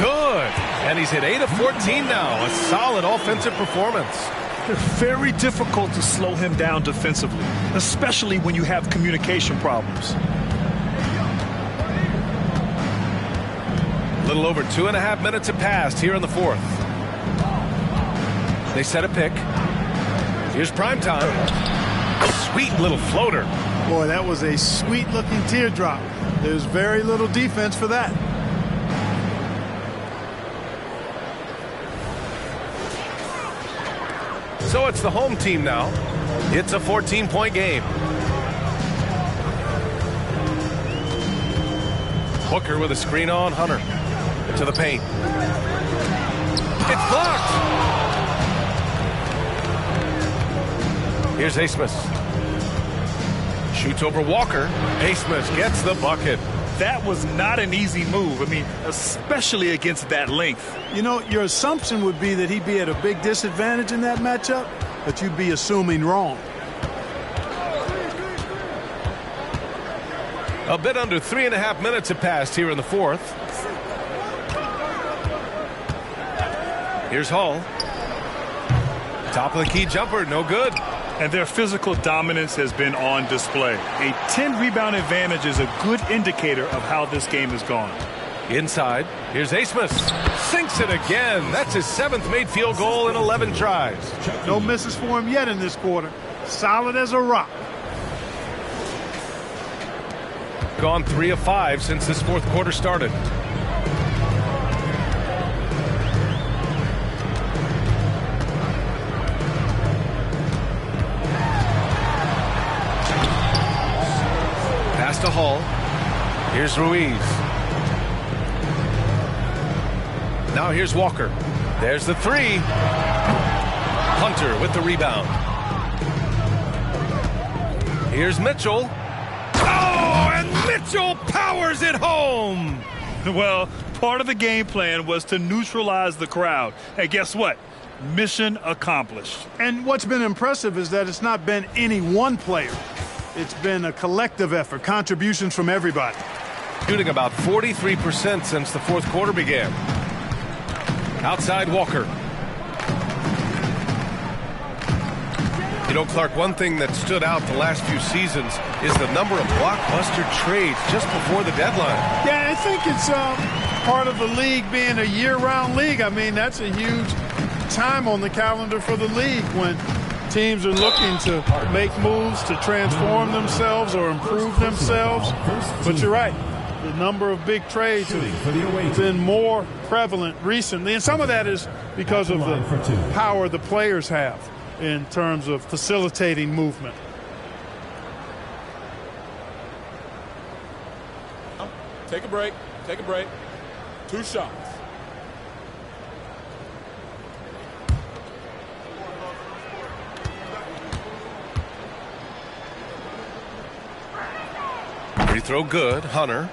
Speaker 1: Good. And he's hit 8 of 14 now. A solid offensive performance.
Speaker 3: It's very difficult to slow him down defensively, especially when you have communication problems.
Speaker 1: A little over 2.5 minutes have passed here in the fourth. They set a pick. Here's prime time. Sweet little floater.
Speaker 2: Boy, that was a sweet-looking teardrop. There's very little defense for that.
Speaker 1: So it's the home team now. It's a 14-point game. Booker with a screen on Hunter. To the paint. It's blocked. Here's Asmus. Shoots over Walker. Asmus gets the bucket.
Speaker 3: That was not an easy move. I mean, especially against that length.
Speaker 2: You know, your assumption would be that he'd be at a big disadvantage in that matchup, but you'd be assuming wrong.
Speaker 1: A bit under 3.5 minutes have passed here in the fourth. Here's Hull. Top of the key jumper, no good.
Speaker 3: And their physical dominance has been on display. A 10-rebound advantage is a good indicator of how this game has gone.
Speaker 1: Inside, here's Asmus. Sinks it again. That's his 7th made field goal in 11 tries.
Speaker 2: No misses for him yet in this quarter. Solid as a rock.
Speaker 1: Gone 3 of 5 since this fourth quarter started. Pass to Hull. Here's Ruiz. Now here's Walker. There's the 3. Hunter with the rebound. Here's Mitchell. Oh, and Mitchell powers it home.
Speaker 3: Well, part of the game plan was to neutralize the crowd. And guess what? Mission accomplished.
Speaker 2: And what's been impressive is that it's not been any one player. It's been a collective effort, contributions from everybody.
Speaker 1: Shooting about 43% since the fourth quarter began. Outside Walker. You know, Clark, one thing that stood out the last few seasons is the number of blockbuster trades just before the deadline.
Speaker 2: Yeah, I think it's part of the league being a year-round league. I mean, that's a huge time on the calendar for the league when teams are looking to make moves to transform themselves or improve themselves. But you're right. The number of big trades have been more prevalent recently. And some of that is because of the power the players have in terms of facilitating movement.
Speaker 5: Take a break. Take a break. 2 shots.
Speaker 1: Free throw good. Hunter.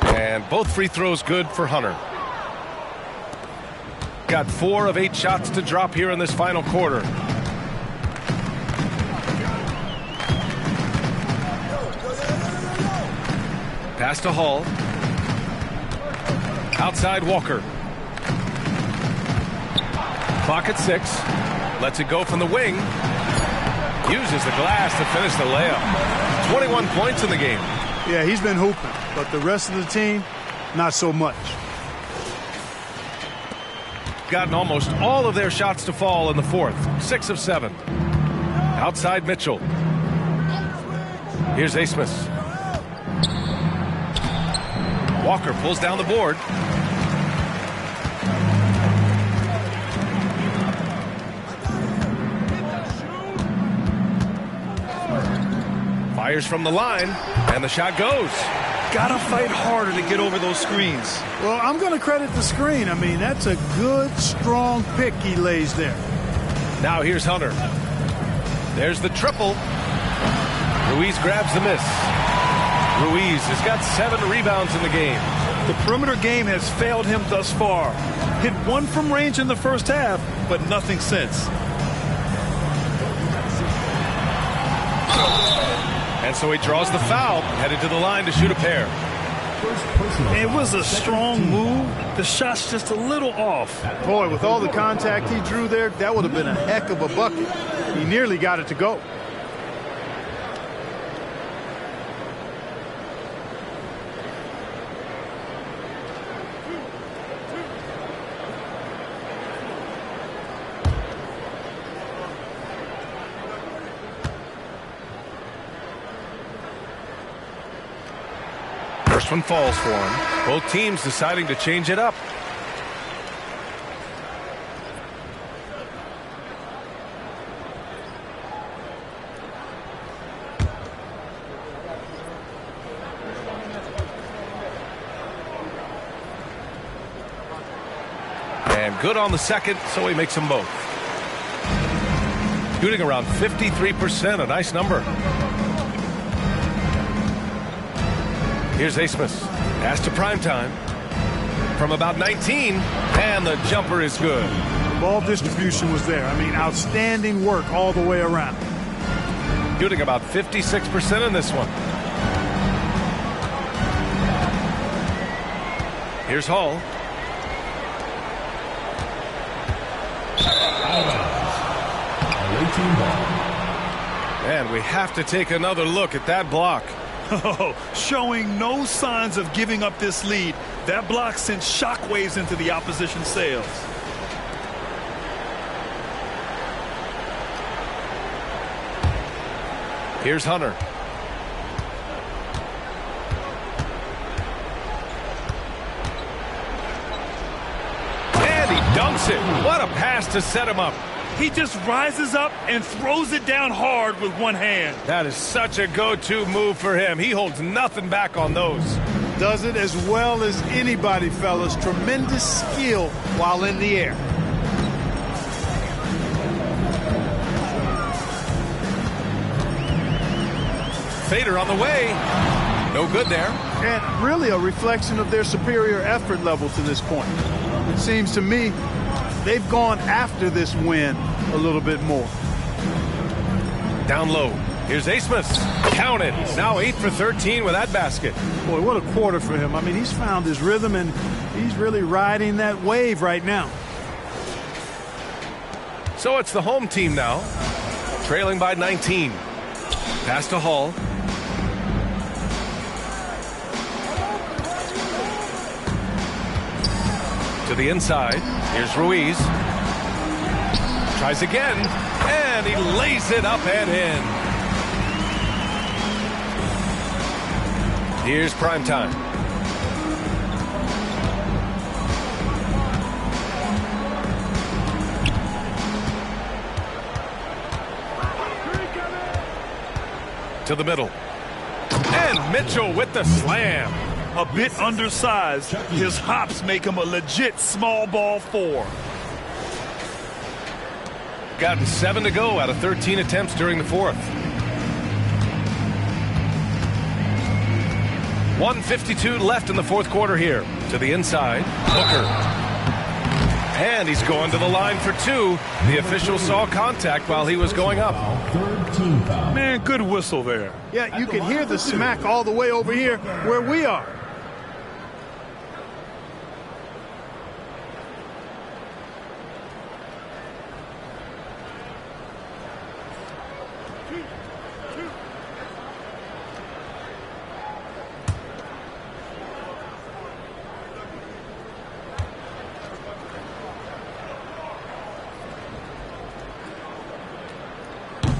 Speaker 1: And both free throws good for Hunter. Got 4 of 8 shots to drop here in this final quarter. Pass to Hull. Outside Walker. Clock at 6. Lets it go from the wing. Uses the glass to finish the layup. 21 points in the game.
Speaker 2: Yeah, he's been hooping, but the rest of the team, not so much.
Speaker 1: Gotten almost all of their shots to fall in the fourth. 6 of 7. Outside Mitchell. Here's Asmus. Walker pulls down the board. Fires from the line, and the shot goes.
Speaker 3: Gotta fight harder to get over those screens.
Speaker 2: Well, I'm going to credit the screen. I mean, that's a good, strong pick he lays there.
Speaker 1: Now here's Hunter. There's the triple. Ruiz grabs the miss. Ruiz has got 7 rebounds in the game.
Speaker 3: The perimeter game has failed him thus far. Hit 1 from range in the first half, but nothing since.
Speaker 1: And so he draws the foul, headed to the line to shoot a pair.
Speaker 3: It was a strong move. The shot's just a little off.
Speaker 2: Boy, with all the contact he drew there, that would have been a heck of a bucket. He nearly got it to go.
Speaker 1: First one falls for him. Both teams deciding to change it up. And good on the second, so he makes them both. Shooting around 53%, a nice number. Here's Asmus. Pass to primetime. From about 19, and the jumper is good.
Speaker 2: The ball distribution was there. I mean, outstanding work all the way around.
Speaker 1: Shooting about 56% in this one. Here's Hall. And we have to take another look at that block.
Speaker 3: Oh, showing no signs of giving up this lead. That block sent shockwaves into the opposition sails.
Speaker 1: Here's Hunter. And he dunks it. What a pass to set him up.
Speaker 3: He just rises up and throws it down hard with one hand.
Speaker 1: That is such a go-to move for him. He holds nothing back on those.
Speaker 2: Does it as well as anybody, fellas. Tremendous skill while in the air.
Speaker 1: Fader on the way. No good there.
Speaker 2: And really a reflection of their superior effort level to this point. It seems to me they've gone after this win a little bit more.
Speaker 1: Down low. Here's Asmus. Count it. Now 8 for 13 with that basket.
Speaker 2: Boy, what a quarter for him. I mean, he's found his rhythm, and he's really riding that wave right now.
Speaker 1: So it's the home team now, trailing by 19. Pass to Hall. To the inside. Here's Ruiz. Tries again, and he lays it up and in. Here's primetime. To the middle. And Mitchell with the slam.
Speaker 3: A bit undersized. His hops make him a legit small ball 4.
Speaker 1: Gotten 7 to go out of 13 attempts during the fourth. 1:52 left in the fourth quarter here. To the inside, Booker. And he's going to the line for 2. The official saw contact while he was going up.
Speaker 3: Man, good whistle there.
Speaker 2: Yeah, you can hear the smack all the way over here where we are.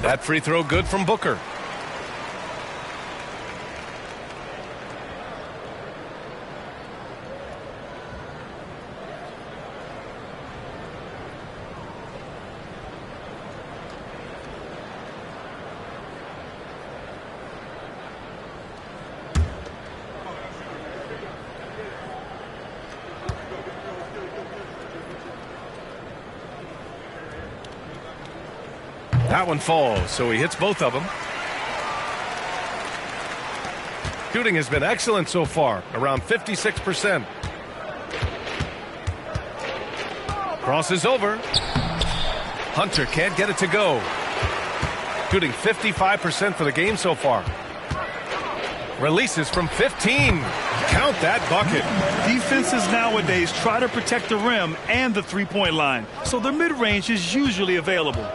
Speaker 1: That free throw good from Booker. That one falls, so he hits both of them. Shooting has been excellent so far, around 56%. Crosses over. Hunter can't get it to go. Shooting 55% for the game so far. Releases from 15. Count that bucket.
Speaker 3: Defenses nowadays try to protect the rim and the three-point line, so their mid-range is usually available.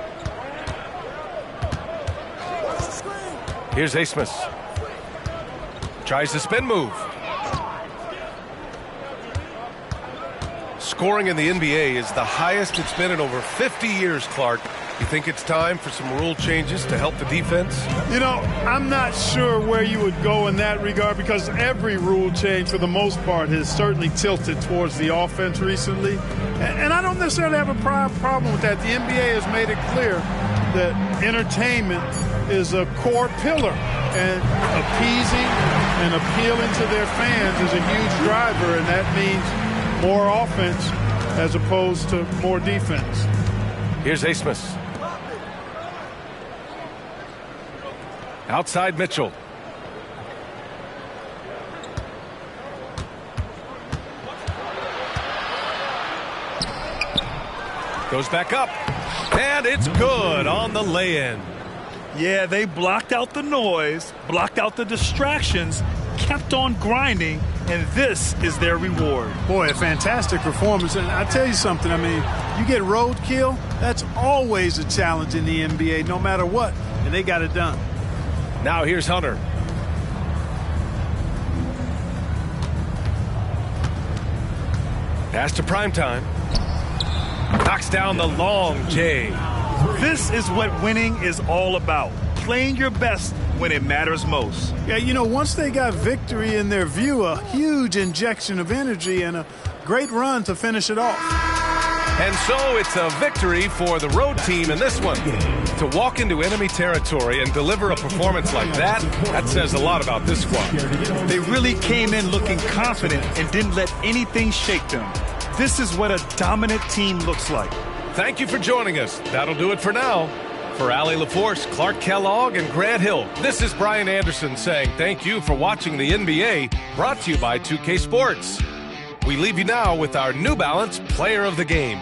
Speaker 1: Here's Asmus. Tries the spin move. Scoring in the NBA is the highest it's been in over 50 years, Clark. You think it's time for some rule changes to help the defense?
Speaker 2: You know, I'm not sure where you would go in that regard because every rule change, for the most part, has certainly tilted towards the offense recently. And I don't necessarily have a problem with that. The NBA has made it clear that entertainment is a core pillar, and appeasing and appealing to their fans is a huge driver, and that means more offense as opposed to more defense.
Speaker 1: Here's Asmus. Outside Mitchell. Goes back up. And it's good on the lay-in.
Speaker 3: Yeah, they blocked out the noise, blocked out the distractions, kept on grinding, and this is their reward.
Speaker 2: Boy, a fantastic performance. And I tell you something, I mean, you get roadkill, that's always a challenge in the NBA, no matter what. And they got it done.
Speaker 1: Now here's Hunter. Pass to primetime. Knocks down the long J.
Speaker 3: This is what winning is all about. Playing your best when it matters most.
Speaker 2: Yeah, you know, once they got victory in their view, a huge injection of energy and a great run to finish it off.
Speaker 1: And so it's a victory for the road team in this one. To walk into enemy territory and deliver a performance like that, that says a lot about this squad.
Speaker 3: They really came in looking confident and didn't let anything shake them. This is what a dominant team looks like.
Speaker 1: Thank you for joining us. That'll do it for now. For Allie LaForce, Clark Kellogg, and Grant Hill, this is Brian Anderson saying thank you for watching the NBA, brought to you by 2K Sports. We leave you now with our New Balance Player of the Game.